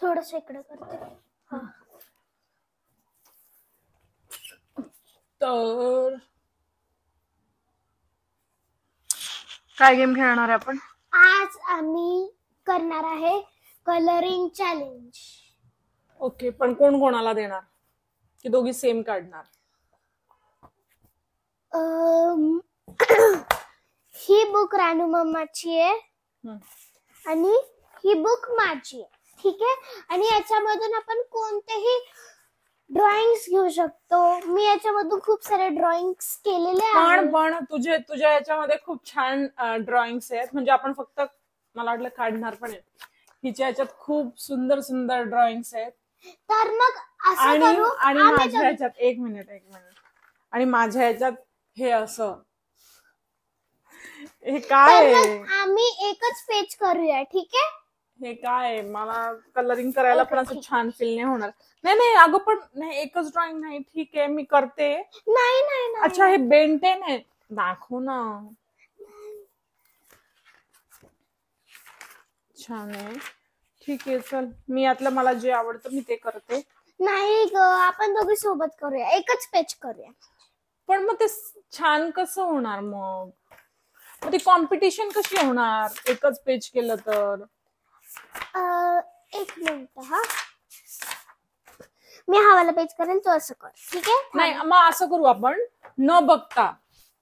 थोडस इकडे करते. तर काय गेम खेळणार आहे आपण आज? आम्ही करणार आहे कलरिंग चॅलेंज. ओके, पण कोण कोणाला देणार की दोघी सेम काढणार? ही बुक रानू मम्माची आहे आणि ही बुक माझी आहे. ठीक आहे. आणि याच्यामधून आपण कोणतेही ड्रॉइंग्स घेऊ शकतो. मी याच्यामधून खूप सारे ड्रॉइंग्स केलेले आहेत. पण तुझ्या याच्यामध्ये खूप छान ड्रॉइंग्स आहेत. म्हणजे आपण फक्त मला वाटलं काढणार पण आहे. हिच्या याच्यात खूप सुंदर सुंदर ड्रॉइंग्स आहेत. तर मग असं करू. आणि माझ्या ह्याच्यात एक मिनिट आणि माझ्या ह्याच्यात हे असं हे काय आहे? आम्ही एकच पेज करूया. ठीक आहे. हे काय? मला कलरिंग करायला पण असं छान फील नाही होणार. नाही अगं पण नाही, एकच ड्रॉइंग नाही. ठीक आहे, मी करते. नाही. अच्छा, हे बेंटेन आहे. दाखव ना. छान आहे. ठीक आहे, चल. मी यातलं मला जे आवडतं मी ते करते. नाही ग, आपण दोघी सोबत करूया. एकच पेज करूया. पण मग ते छान कसं होणार? मग ती कॉम्पिटिशन कशी होणार एकच पेज केलं तर? एक मिनिट. हा, मी हा पेज करेन, तू असं कर. ठीक आहे. नाही, मग असं करू आपण न बघता.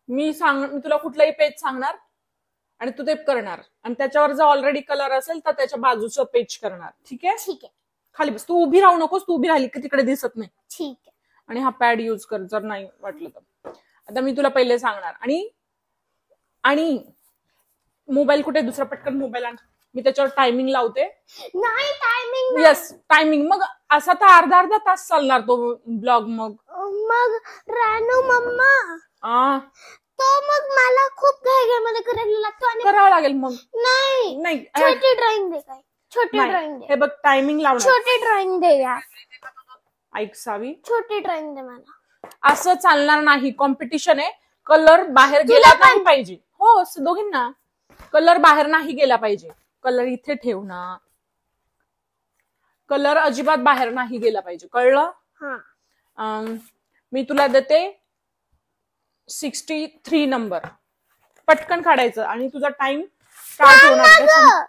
मी तुला कुठलाही पेज सांगणार आणि तू ते करणार आणि त्याच्यावर जर ऑलरेडी कलर असेल तर त्याच्या बाजूचं पेज करणार. ठीक आहे. ठीक आहे. खाली बस. तू उभी राहू नकोस. तू उभी राहिली की तिकडे दिसत नाही. ठीक आहे. आणि हा पॅड युज कर जर नाही वाटलं तर. आता मी तुला पहिले सांगणार. आणि मोबाईल कुठे? दुसरा पटकन मोबाईल आण. मी त्याच्यावर टायमिंग लावते. नाही, टायमिंग येस, टायमिंग. मग असा तर अर्धा तास चालणार तो ब्लॉग. मग रानू मम्मा, तो मग मला खूप घाईमध्ये करायला लागतो आणि करावं लागेल. मग नाही, छोटी ड्रॉइंग दे. काय छोटी ड्रॉइंग दे? हे बघ, टायमिंग लावणार. छोटी ड्रॉइंग दे यार. ऐक सावी, छोटी ड्रॉइंग दे मला. असं चालणार नाही. कॉम्पिटिशन आहे. कलर बाहेर गेला नाही पाहिजे. हो, दोघींना कलर बाहेर नाही गेला पाहिजे. कलर इथे ठेव ना. कलर अजिबात बाहेर नाही गेला पाहिजे. कळलं? मी तुला देते 63 नंबर. पटकन काढायचं आणि तुझा टाइम स्टार्ट होणार आहे.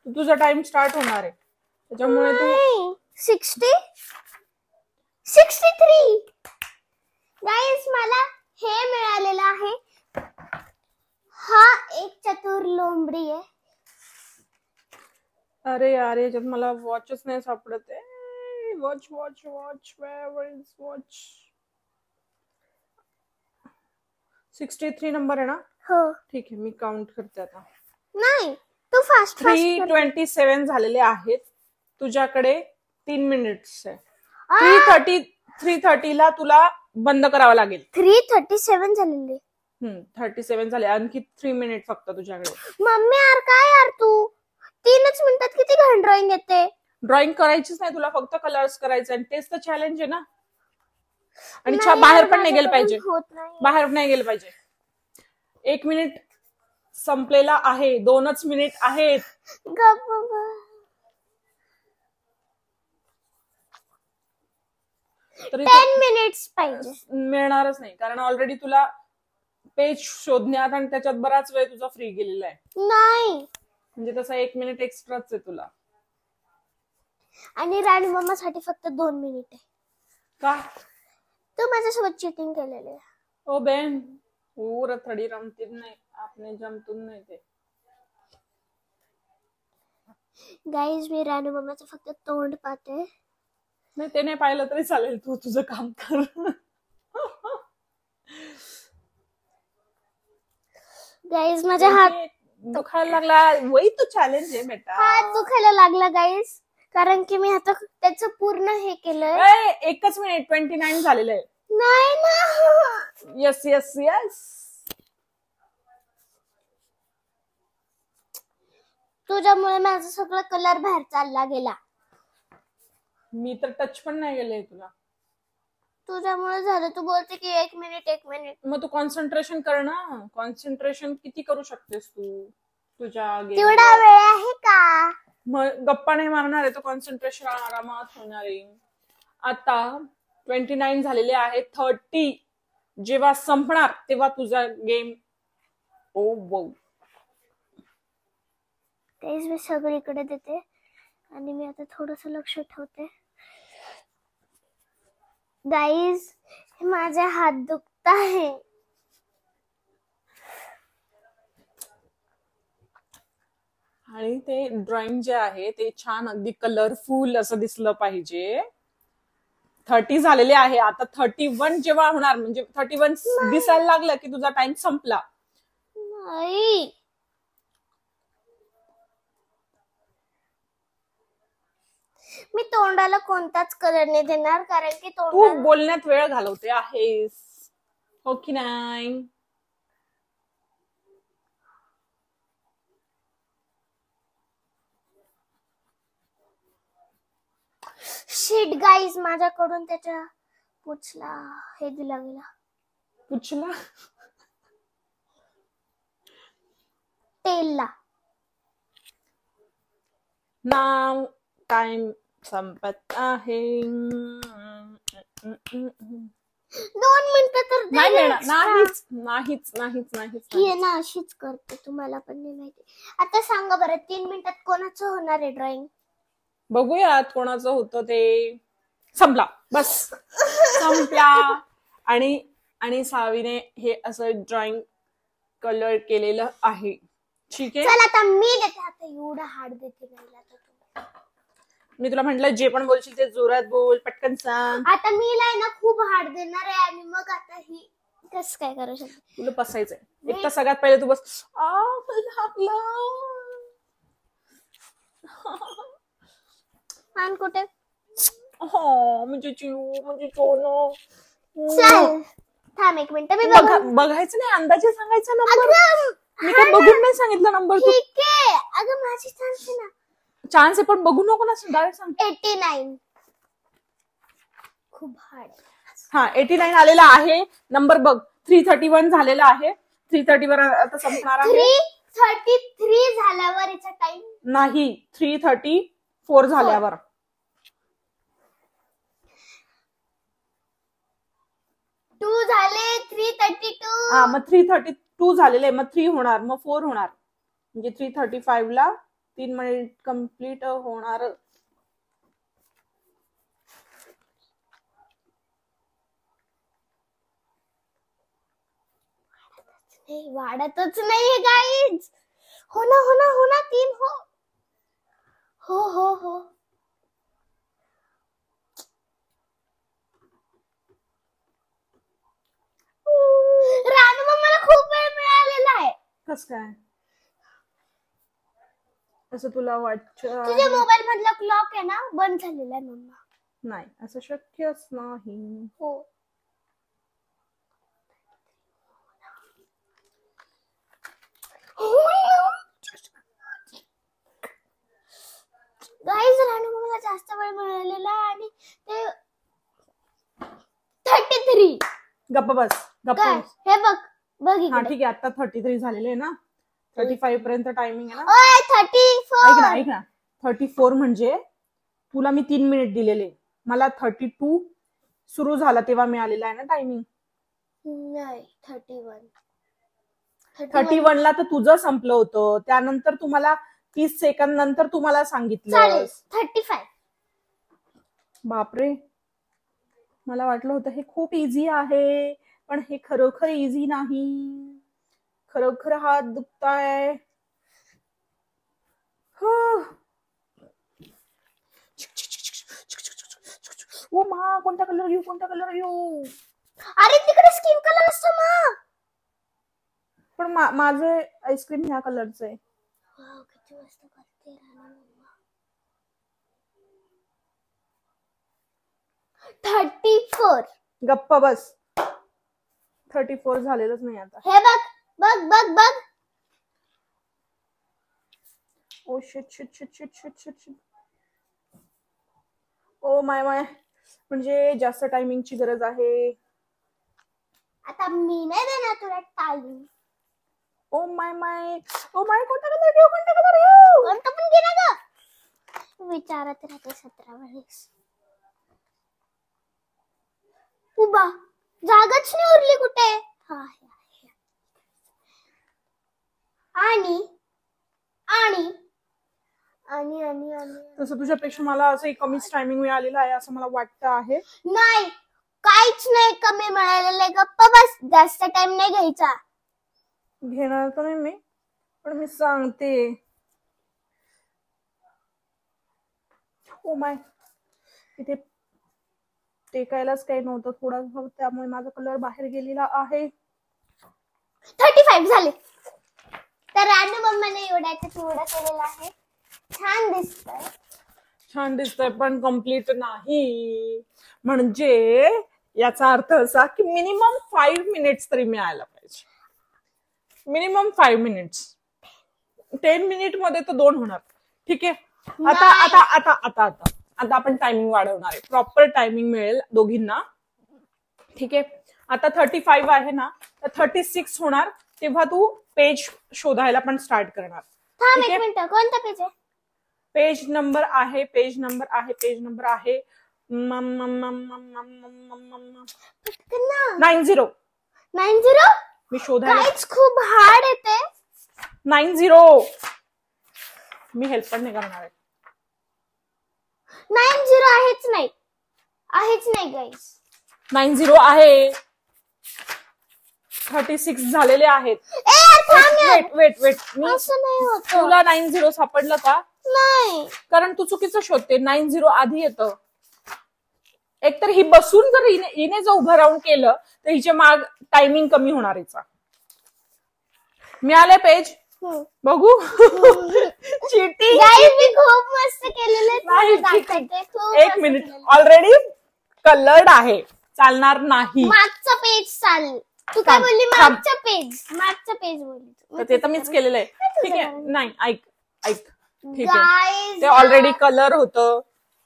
तुझा टाइम स्टार्ट होणार आहे त्याच्यामुळे तू 63. गाईस, मला हे मिळालेलं आहे. हा एक चतुर लोंबडी आहे. अरे यार, याच्यात मला वॉचच नाही सापडत आहे. Watch where is watch? 63 number आहे ना? हो. ठीक आहे, मी काउंट करते आता. नाही, तू फास्ट 327 झालेले आहेत. तुझ्याकडे 3 मिनिट्स आहे. 3:30 ला तुला बंद करावं लागेल. 3:37 झालेले. 37 झाले. आणखी 3 मिनिट फक्त तुझ्याकडे. मम्मी यार, काय यार तू 3च मिनिटात किती घाण ड्रॉइंग येते. ड्रॉइंग करायचीच नाही तुला, फक्त कलर्स करायचे आणि तेच तर चॅलेंज आहे ना. आणि बाहेर पण नाही गेलं पाहिजे. बाहेर नाही गेलं पाहिजे. 1 मिनिट संपलेला आहे. 2च मिनिट आहेत. 10 मिनिट्स पाहिजे. मिळणारच नाही, कारण ऑलरेडी तुला पेज शोधण्यात आणि त्याच्यात बराच वेळ तुझा फ्री गेलेला आहे. नाही, म्हणजे तसा 1 मिनिट एक्स्ट्राच आहे तुला. आणि रानू मम्मासाठी फक्त 2 मिनिट आहे. का? तू माझ्यासोबत चीटिंग केलेली आहे. ओ बहन, वो रथड़ी रमती नहीं, आपने जमतून नाही ते. गाईज, मी रानू मम्माचं फक्त तोंड पाहते. नाही, ते नाही पाहिलं तरी चालेल. तू तुझं काम कर. गाईज, माझा हात दुखायला लागला. वही तो चॅलेंज आहे बेटा. हात दुखायला लागला गाईज, कारण की मी आता त्याचं पूर्ण हे केलंय. 1च मिनिट 29 झालेलं आहे. नाही ना. येस. तुझ्यामुळे माझा सगळा कलर बाहेर चालला गेला. मी तर टच पण नाही गेले तुला. तुझ्यामुळे झालं. तू बोलते की 1 मिनिट. मग तू कॉन्सन्ट्रेशन कर ना. कॉन्सन्ट्रेशन किती करू शकतेस तू तुझ्या तेवढा वेळ आहे का? गप्पा नाही मारणार आहे तो कॉन्सन्ट्रेशन आरामात होणार आहे. आता 29 झालेले आहे. 30 जेव्हा संपणार तेव्हा तुझा गेम ओव्हर. तेच मी सगळीकडे देते आणि मी आता थोडस लक्ष ठेवते. गाईज माझे हात दुखत आहे. आणि ते ड्रॉइंग जे आहे ते छान अगदी कलरफुल असं दिसलं पाहिजे. 30 झालेले आहे. आता 31 जेव्हा होणार म्हणजे 31 दिसायला लागलं की तुझा टाइम संपला. नाही मी तोंडाला कोणताच कलर नाही देणार कारण की तू बोलण्यात वेळ घालवते आहेस हो की नाही. शिट गाईज माझ्याकडून त्याच्या पुचला हे दिला गेला. पुचला तेलला. नाव टाइम संपत आहे. 2 मिनिटं तर नाहीच नाहीच नाहीच नाहीच ही ना अशीच करते तुम्हाला पण नाही माहिती. आता सांगा बरं 3 मिनिटात कोणाचं होणार आहे ड्रॉइंग. बघूयात कोणाचं होतं ते. संपला बस संपला. आणि सावीने हे असं ड्रॉइंग कलर केलेलं आहे. ठीक आहे चल आता मी देते. आता एवढा हार्ड देते नाही आता मी तुला म्हंटल जे पण बोलशील ते जोरात बोल पटकन सांग. आता मी ना खूप हार्ड देणार आहे आणि मग आता ही कसं काय करू शकते. तुला बसायचंय. एक तर सगळ्यात पहिले तू बस. मान कुठे हो म्हणजे चिऊ म्हणजे चोनो. चल थांब 1 मिनिट मी बघायचं नाही अंदाजे सांगायचा नंबर. मी काय बघून नाही सांगितलं नंबर. ठीक आहे अगं माझी चान्स आहे ना. चान्स आहे पण बघू नको ना डायरेक्ट सांग. 89 खूप हार्ड. हा 89 आलेला आहे. नंबर बघ 331 झालेला आहे. 330 वर आता संपणार आहे. 333 झाल्यावर याचा टाइम नाही 334 झाल्यावर. 2 झाले 332. हा मग 332 झालेले मग 3 होणार मग 4 होणार म्हणजे 335 ला 3 मिनिट कम्प्लीट होणार. वाढतच नाहीये गाईज. हो ना 3 हो. रानू मला खूप वेळ मिळालेला आहे. कस काय असं तुला वाटतं. तुझ्या मोबाईल मधला क्लॉक आहे ना बंद झालेला आहे मम्मा. नाही असं शक्यच नाही. हो गाईज रानू मला जास्त वेळ मिळालेला आहे आणि ते 33. गप्प बस गप्प बस. हे बघ हा ठीक आहे आता 33 झालेले आहे ना. 35 पर्यंत टायमिंग आहे ना. 34 ऐक ना 34 म्हणजे तुला मी 3 मिनिट दिलेले. मला 32 सुरू झाला तेव्हा मिळालेला आहे ना टायमिंग. नाही 31 ला तर तुझं संपलं होतं. त्यानंतर तुम्हाला 30 सेकंद नंतर तुम्हाला सांगितलं 35. बापरे मला वाटलं होतं हे खूप इझी आहे पण हे खरोखर इझी नाही. खरोखर हात दुखताय. ओ मा कोणता कलर घेऊ. अरे तिकडे स्किन कलर असतो ना. पण माझं आईस्क्रीम ह्या कलरचं आहे. किती मस्त करते रानू. 34. गप्प बस 34 झालेलंच नाही आता. हे बघ ओ शिट ओ माय म्हणजे जास्त टायमिंगची गरज आहे. आता मी नाही देणार तुला टाइम. ओ माय कोणता कलर घेऊ. कोणता पण घे ना ग. विचारत राहते 17 वेळेस. उभा जागाच नाही उरली कुठे. हा आणि आणि आणि आणि आणि तसं तुझ्यापेक्षा मला असं कमीच टायमिंग मिळालेला आहे असं मला वाटतं आहे. नाही, काहीच नाही कमी मिळालेलं आहे. गप्पा बस, जास्त टाइम नाही घ्यायचा. घेणार तर नाही मी, पण मी सांगते. ओ माय, इथे टेकायलाच काही नव्हतं थोडं, त्यामुळे माझा कलर बाहेर गेलेला आहे. 35 झाले. तर रानू मम्माने एवढ्याचा चिवडा केलेला आहे. छान दिसतंय. छान दिसतंय पण कम्प्लीट नाही. म्हणजे याचा अर्थ असा की मिनिमम 5 मिनिट्स तरी मिळायला पाहिजे. Minimum 5 minutes. 10 मिनिट मध्ये तर 2 होणार. ठीक आहे. आता आता आता आता आता आता आपण टायमिंग वाढवणार आहे. प्रॉपर टायमिंग मिळेल दोघींना. ठीक आहे. आता 35 आहे ना, तर 36 होणार तेव्हा तू पेज शोधायला पण स्टार्ट करणार. थांब एक मिनिट, कोणता पेज आहे? पेज नंबर आहे, पेज नंबर आहे, पेज नंबर आहे 90. 90? मी शोधायला काहीच खूप हार्ड येते. 90. मी हेल्प पण नाही करणार आहे. 90 आहेच नाही, आहेच नाही गाईस. 90 आहे. 36 झालेले आहेत. वेट मी असं नाही होत. तुला 90 सापडलं का? नाही, कारण तू चुकीचं शोधते. 90 आधी येतं. एकतर ही बसून जर हिने जर उभं राहून केलं तर हिचे माग टायमिंग कमी होणार हिचा. मिळाले पेज बघू. चीटिंग. मी खूप मस्त केलेलं. एक मिनिट, ऑलरेडी कलर्ड आहे, चालणार नाही. मागचं पेज चाल. तू काय बोलली? मागचं पेज बोलली. ते तर मीच केलेलं आहे. ठीक आहे. नाही, ऐक. ठीक आहे. ते ऑलरेडी कलर होतं,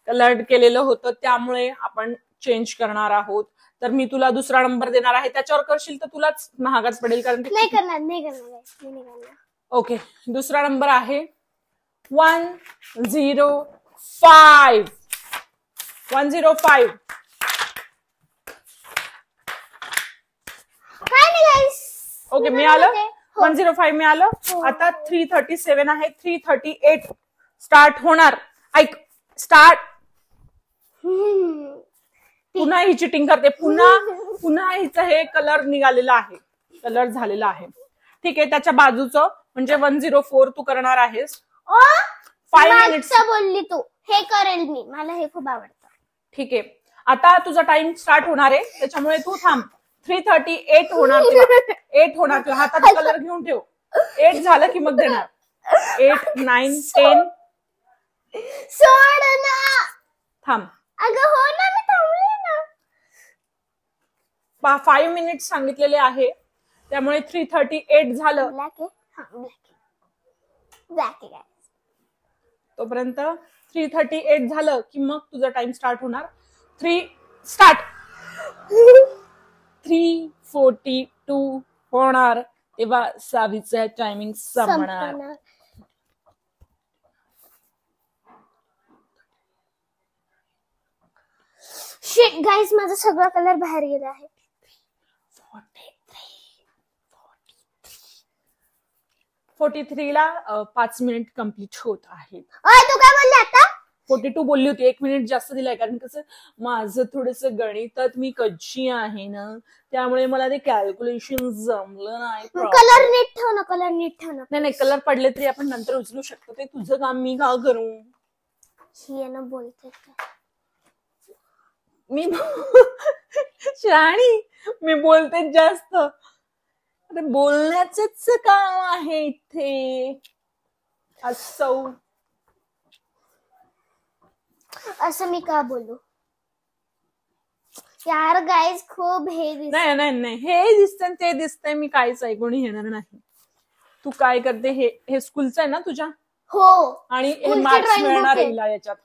कलर्ड केलेलं होतं, त्यामुळे आपण चेंज करणार आहोत. तर मी तुला दुसरा नंबर देणार आहे. त्याच्यावर करशील तर तुलाच महागात पडेल. कारण नाही करणार. ओके. दुसरा नंबर आहे 105. 105. काय नाही गाईस. ओके, मिळालं. 105 मिळालं. आता 337 आहे. 338 स्टार्ट होणार. ऐक, स्टार्ट. पुन्हा ही चिटिंग करते. पुन्हा हिचं हे कलर निघालेला आहे, कलर झालेला आहे. ठीक आहे. त्याच्या बाजूचं म्हणजे 104 तू करणार आहेस. 5 मिनिट्स बोलली तू. हे करेल मी, मला हे खूप आवडतं. ठीक आहे. आता तुझा टाइम स्टार्ट होणार आहे, त्याच्यामुळे तू थांब. 338 होणार. 8 होणार. तुला हातात कलर घेऊन ठेव. 8 झालं की मग देणार. 8, 9, 10. सोड ना. थांब. अगं हो ना, मी थांबले ना. 5 मिनिट सांगितलेले आहे, त्यामुळे 338 झालं. ब्लॅक आहे. तोपर्यंत 338 झालं की मग तुझा टाइम स्टार्ट होणार. 342 होणार तेव्हा सावीचं टायमिंग संपणार. शिट गाईस, माझा सगळा कलर बाहेर गेला आहे. 43 ला 5 मिनिट कंप्लीट होत आहेत. तू काय बोलली आता? 42 बोलली होती. 1 मिनिट जास्त दिलाय, कारण कसं माझं थोडस गणितात मी कच्ची आहे ना, त्यामुळे मला ते कॅल्क्युलेशन जमलं नाही. कलर नीट ठेव ना, कलर नीट ठेव ना. नाही, कलर पडले तरी आपण नंतर उचलू शकतो. ते तुझं काम, मी का करू? बोलते मी शाणी, मी बोलते जास्त. अरे बोलण्याचंच काम आहे इथे. असं मी का बोलू यार? गाईज खूप हे दिसतंय. नाही, हे दिसतंय ते दिसतंय, मी काहीच ऐकून घेणार नाही. तू काय करते? हे स्कूलचं आहे ना तुझ्या? हो. आणि हे मार्क्स मिळणार हिला याच्यात.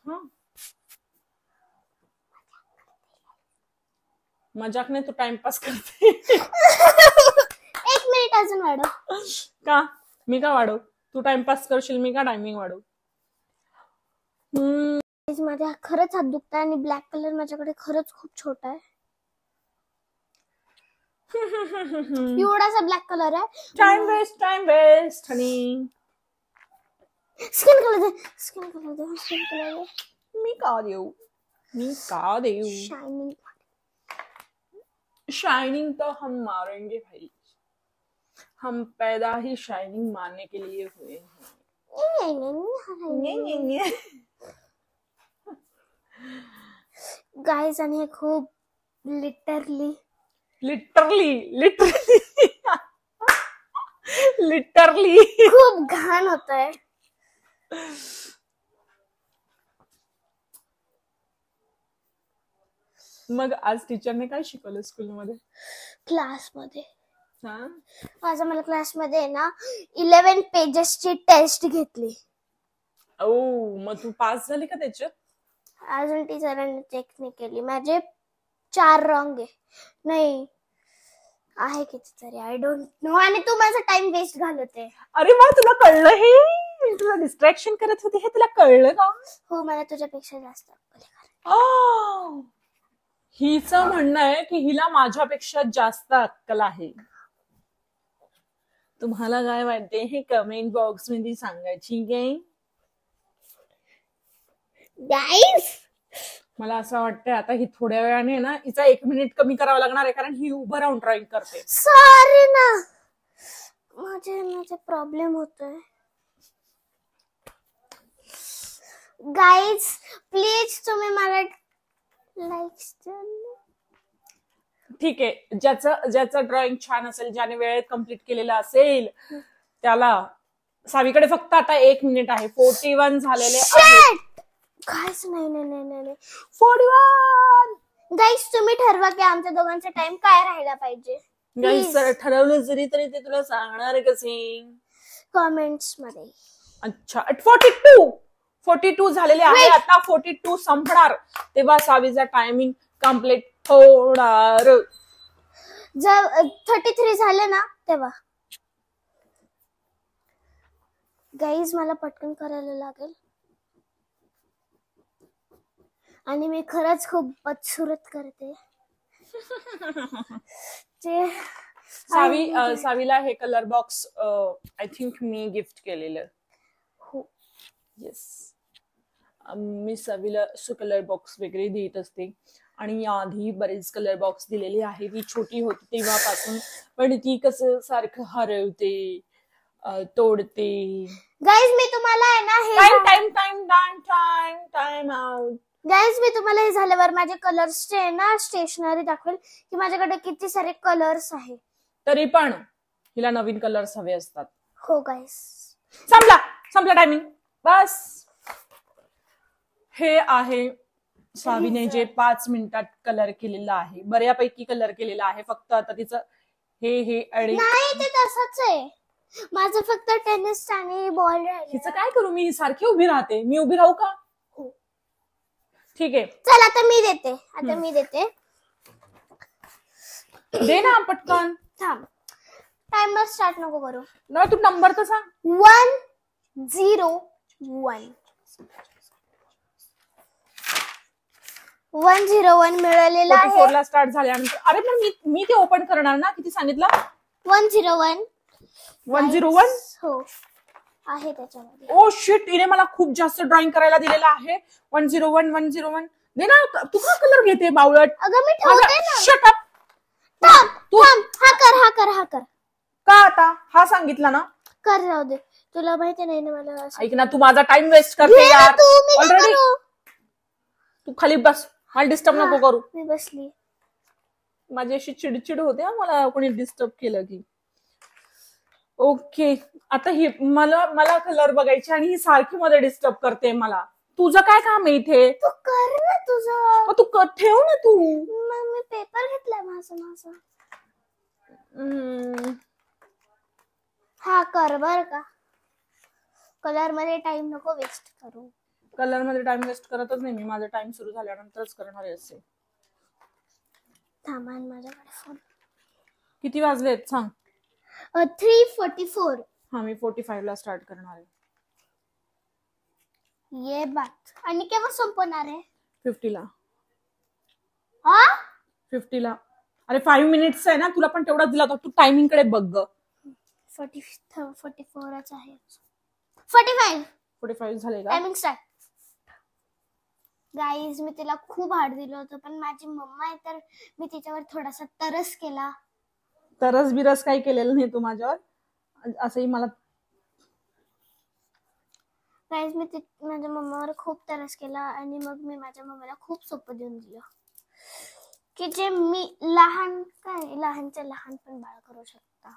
मजाक नाही, तू टाइमपास करते. 1 मिनिट अजून वाढव. का? मी का वाढव? तू टाइमपास करशील, मी का टायमिंग वाढव? माझा खरंच हात दुखताय आणि ब्लॅक कलर माझ्याकडे खरंच खूप छोटा आहे. एवढासा ब्लॅक कलर आहे. टाइम वेस्ट हनी. स्किन कलर दे. मी का देऊ शाइनिंग तो हम मारेंगे भाई. हम पैदा ही शाइनिंग मारने के लिए हुए हैं. गाइस आणि हे खूप लिटरली खूप घाण होतंय. मग आज टीचरने काय शिकवलं स्कूलमध्ये? क्लासमध्ये मला क्लासमध्ये ना 11 पेजेसची टेस्ट घेतली. मग तू पास झाली का त्याच्यात? अजून टीचरांनी चेक नाही केली. माझे 4 रॉंग आहे. नाही आहे कितीतरी, आय डोंट नो. आणि तू माझा टाइम वेस्ट घालवते. अरे वा, तुला कळलं हे? मी तुला डिस्ट्रॅक्शन करत होते हे तुला कळलं का? हो, मला तुझ्यापेक्षा जास्त हिचं म्हणणं आहे की हिला माझ्यापेक्षा जास्त अक्कल आहे. तुम्हाला काय वाटते हे कमेंट बॉक्स मध्ये सांगायची काय? गाईस मला असं वाटतंय आता ही थोड्या वेळाने ना हिचा 1 मिनिट कमी करावा लागणार आहे, कारण ही उभं राहून ड्रॉइंग करते. सॉरी ना, माझे प्रॉब्लेम होतोय. गाईज प्लीज तुम्ही मला लाईक. ठीक आहे, ज्याचं ड्रॉइंग छान असेल, ज्याने वेळेत कम्प्लीट केलेलं असेल त्याला. सावीकडे फक्त आता 1 मिनिट आहे. 41 झालेले आहेत. गाईज नाही 41. गाईज तुम्ही ठरवा की आमच्या दोघांचा टाइम काय राहायला पाहिजे. गाईज ठरवलं जरी तरी ते तुला सांगणार कसे? कमेंट्स मध्ये. अच्छा, 42 झालेले आहे. आता 42 संपणार तेव्हा सावीचा टायमिंग कम्प्लीट होणार. जर 33 झाले ना तेव्हा. गाईज मला पटकन करायला लागेल आणि मी खरंच खूप बदसूरत करते. सावीला हे colour box I think me gift केलेलं. हो येस, मी सावीला कलर बॉक्स वगैरे देत असते आणि याआधी बरेच कलर बॉक्स दिलेले आहे. ती छोटी होती तेव्हापासून, पण ती कसं सारखं हरवते, तोडते. गाईज मी तुम्हाला आहे ना टाइम आउट. गाईज मी तुम्हाला हे झाल्यावर माझे कलर्सचे ना स्टेशनरी दाखवेल की माझ्याकडे किती सारे कलर्स आहे. तरी पण हिला नवीन कलर्स हवे असतात. हो गाईज, संपला टायमिंग. बस हे आहे सावीने जे 5 मिनिटात कलर केलेलं आहे. बऱ्यापैकी कलर केलेला आहे. फक्त आता तिचं हे आणि नाही ते तसंच आहे. माझं फक्त टेनिस आणि बॉल राहिले. हिचं काय करू मी? सारखी उभी राहते. मी उभी राहू का? हो ठीक आहे, चल आता मी देते. दे ना पटकन. थांब, टाइमर स्टार्ट नको करू. ना तू नंबर तर सांग. 101 101 मिळालेला आहे. 44 ला स्टार्ट झाल्यानंतर. अरे पण मी ते ओपन करणार ना. किती सांगितलं? 101 हो आहे त्याच्यामध्ये. ओ शिट, इने मला खूप जास्त ड्रॉइंग करायला दिलेला आहे. 101 दे ना. तू का कलर घेते बावळट? अगं मी ठेवते ना. Shut up. हा कर का आता हा सांगितला ना? कर, राहू दे. तुला माहिती नाही ना मला. ऐक ना, तू माझा टाइम वेस्ट करते यार. ऑलरेडी तू खाली बस, मला डिस्टर्ब नको करू. मी बसली. माझी अशी चिडचिड होते मला कोणी डिस्टर्ब केलं की. ओके, आता ही मला कलर बघायची आणि ही सारखी मध्ये डिस्टर्ब करते मला. तुझं काय काम आहे इथे? तू कर ना तुझं. तू ठेव ना तू. मी पेपर घेतलाय माझा. हा कर बर का. कलर मध्ये टाइम नको वेस्ट करू. कलर मध्ये टाइम वेस्ट करतच नाही मी. माझा टाइम सुरू झाल्यानंतरच करणार आहे असे. थांबा, माझ्याकडे फोन. किती वाजलेत सांग? 3:44. हा, मी 45 ला स्टार्ट करणार आहे. ये बात. आणि केव्हा संपणार आहे? 50ला. हा 50ला. अरे 5 मिनिट्स आहे ना, तुला पण तेवढाच दिला होता. तू टायमिंग कडे बघ ग. 44च आहे. 45 झाले का? Timing start. गाईज मी तिला खूप हार्ड दिलं होतं, पण माझी मम्मा आहे तर मी तिच्यावर थोडासा तरस केला. तरस बिरस काही केलेलं नाही तू माझ्यावर, असंही मला. गाईज मी माझ्या मम्मावर खूप तरस केला आणि मग मी माझ्या मम्माला खूप सोपं देऊन दिलं की जे मी लहानच्या लहान पण बाळ करू शकता,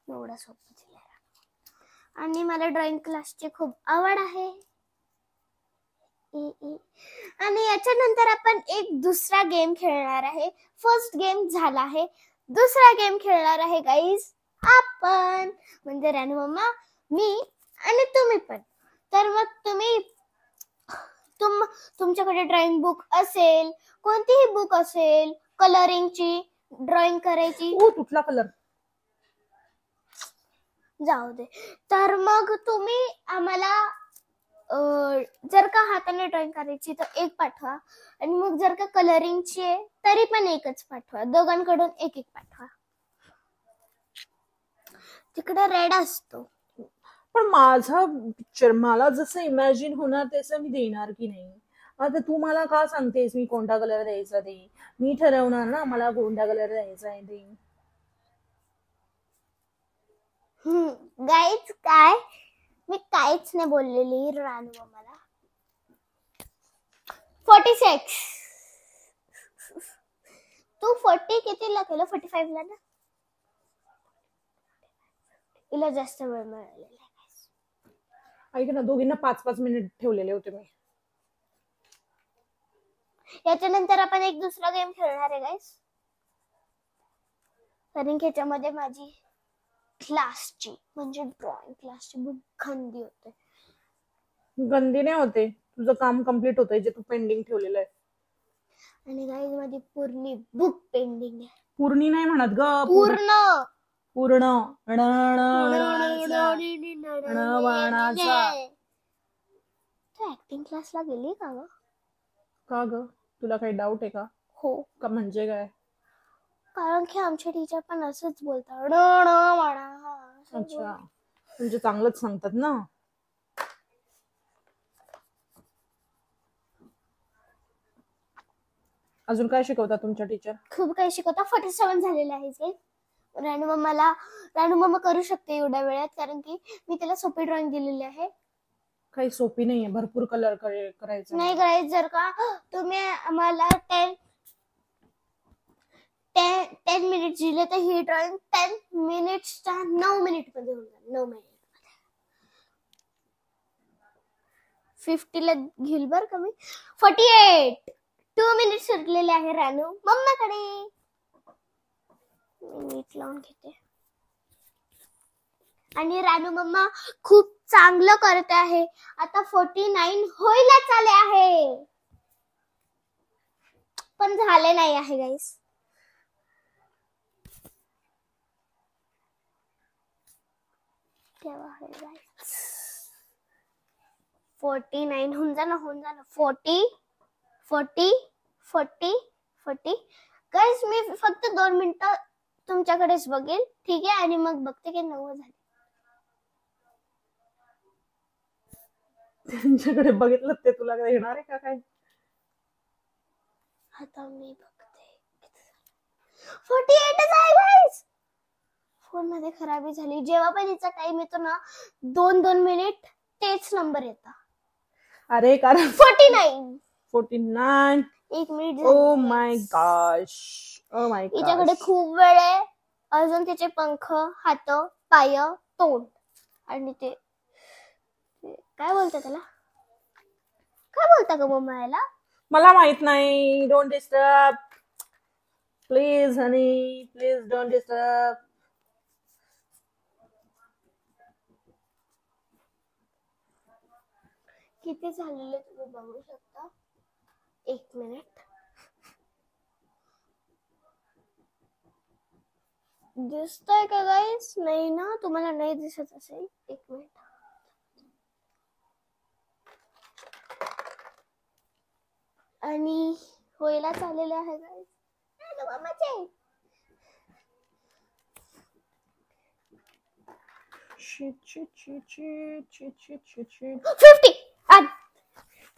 एवढं सोपं दिलं. आणि मला ड्रॉइंग क्लासची खूप आवड आहे. आणि याच्यानंतर आपण एक दुसरा गेम खेळणार आहे. फर्स्ट गेम झाला आहे, दुसरा गेम खेळणार आहे गाईज आपण, म्हणजे रानू मम्मा, मी आणि तुम्ही पण. तर मग तुमच्याकडे ड्रॉइंग बुक असेल, कोणतीही बुक असेल, कलरिंगची, ड्रॉइंग करायची. कुठला कलर जाऊ दे. तर मग तुम्ही आम्हाला जर का हाताने ड्रॉइंग करायची तर एक पाठवा, आणि मग जर का कलरिंगची आहे तरी पण एकच पाठवा. दोघांकडून एक पाठवा. तिकडे रेड असतो. पण माझा पिक्चर मला जसं इमॅजिन होणार तसं मी देणार की नाही. आता तू मला का सांगतेस मी कोणता कलर द्यायचा ते? मी ठरवणार ना मला कोणता कलर द्यायचा आहे ते. गाईज काय मी काहीच नाही बोललेली रानू मम्माला. 46. तू 40 कितीला केलं? 45 ला ना. तिला जास्त वेळ मिळालेला. ऐक ना, दोघींना 5-5 मिनिट ठेवलेले होते मी. याच्यानंतर आपण एक दुसरा गेम खेळणार आहे गाईस, कारण की याच्यामध्ये माझी क्लासची म्हणजे ड्रॉइंग क्लासची बुक गंदी होते. गंदी नाही होते, तुझं काम कम्प्लीट होतंय जे तू पेंडिंग ठेवलेलं आहे. आणि गाईज माझी पूर्ण बुक पेंडिंग आहे. पूर्णी नाही म्हणत ग, पूर्ण. तू ऍक्टिंग क्लासला गेली का ग? का ग, तुला काही डाऊट आहे का? हो. का म्हणजे काय? कारण की आमचे टीचर पण असंच बोलतात. अच्छा, म्हणजे चांगलंच सांगतात ना. अजून काय शिकवतात तुमच्या टीचर? खूप काही शिकवतात. 47 झालेले आहे. रानू मम्मा करू शकते एवढ्या वेळात, कारण की मी तिला सोपी ड्रॉइंग दिलेली आहे. काही सोपी नाहीये, भरपूर कलर करायचं नाही गाईज, जर का तुम्ही आम्हाला 10 मिनिट दिले तर ही ड्रॉइंग 10 मिनिट्सच्या 9 मिनिट मध्ये होऊन जाईल. 9 मिनिट 50 ला घेईल बर का मी. 48 2 मिनिट उरलेले आहे रानू मम्माकडे. मीठ लावून घेते. आणि रानू मम्मा खूप चांगलं करते आहे. आता 49 होईलच आले आहे, पण झाले नाही आहे गाईस. केव्हा आहे गाईस? 49 होऊन जा ना. 40 गाईस. मी फक्त 2 मिनिटं तुमच्याकडेच बघेल, ठीक आहे, आणि मग बघते की 9 झाले. त्यांच्याकडे बघितलं ते तुला काय येणार आहे का काय? आता मी बघते. 48 आहे गाईस. फोन मध्ये खराबी झाली. जेव्हा पण हिचा टाइम येतो ना 2-2 मिनिट तेच नंबर येतात. अरे कारण 49 1 मिनिट. Oh my gosh. हिच्याकडे खूप वेळ आहे. अजून तिचे पंख, हात, पाय, तोंड, आणि ते काय बोलतात त्याला? काय बोलता ग मम्मा याला? मला माहित नाही. Don't disturb please honey, please don't disturb. किती झालेले तुम्ही बघू शकता. 1 मिनिट. दिसतंय का गाईस? नाही ना, तुम्हाला नाही दिसत असेल. 1 मिनिट. आणि होयला चाललेले आहे गाईस रानू मम्माचे. 50.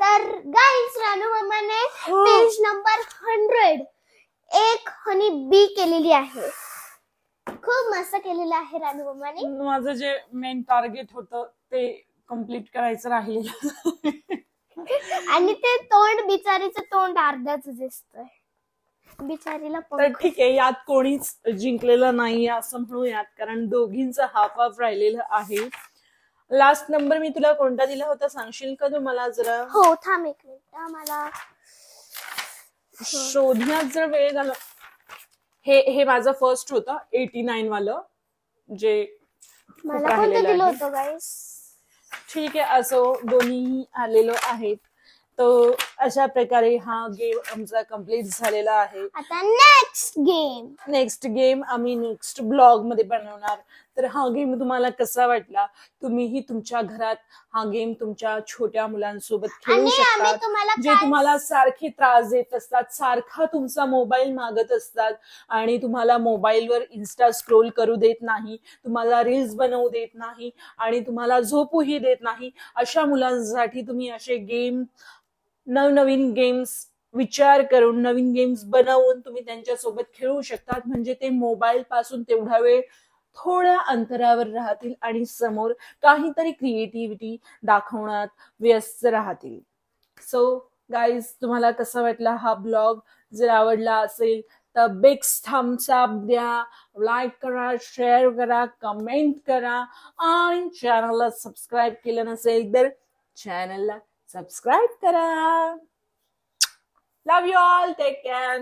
तर गाईस रानू मम्माने पेज नंबर 100 एक हनी बी केलेली आहे. खूप मस्त केलेलं आहे रानू मम्माने. माझं जे मेन टार्गेट होतं ते कम्प्लीट करायचं राहिलेलं. आणि ते तोंड बिचारीचं तोंड अर्धाच दिसतंय बिचारीला. तर ठीक आहे, यात कोणीच जिंकलेलं नाहीये असं म्हणूयात, कारण दोघींचा हाफ हाफ राहिलेलं आहे. लास्ट नंबर मी तुला कोणता दिला होता सांगशील का तू मला जरा? हो थांब एक मिनिट मला शोधण्यात जर वेळ झाला. हे माझं फर्स्ट होतं 89 वालं जे मला कोणतं दिलं होतं गाईस. ठीक आहे, असो दोन्ही आलेलो आहेत. तो अशा प्रकारे हा गेम आमचा कम्प्लीट झालेला आहे. आता नेक्स्ट गेम आम्ही नेक्स्ट ब्लॉग मध्ये बनवणार. तर हा गेम तुम्हाला कसा वाटला? तुम्हीही तुमच्या घरात हा गेम तुमच्या छोट्या मुलांसोबत खेळू शकता, जे तुम्हाला सारखे त्रास देत असतात, सारखा तुमचा मोबाईल मागत असतात आणि तुम्हाला मोबाईलवर इन्स्टा स्क्रोल करू देत नाही, तुम्हाला रील्स बनवू देत नाही आणि तुम्हाला झोपूही देत नाही. अशा मुलांसाठी तुम्ही असे गेम, नवनवीन गेम्स विचार करून नवीन गेम्स बनवून तुम्ही त्यांच्यासोबत खेळू शकतात. म्हणजे ते मोबाईल पासून तेवढा वेळ थोड्या अंतरावर राहतील आणि समोर काहीतरी क्रिएटिव्हिटी दाखवण्यात व्यस्त राहतील. सो गाईज, तुम्हाला कसा वाटला हा ब्लॉग? जर आवडला असेल तर बिग थम्स अप द्या, लाईक करा, शेअर करा, कमेंट करा आणि चॅनलला सबस्क्राईब केलं नसेल तर चॅनलला सबस्क्राईब करा. लव यू ऑल, टेक केअर.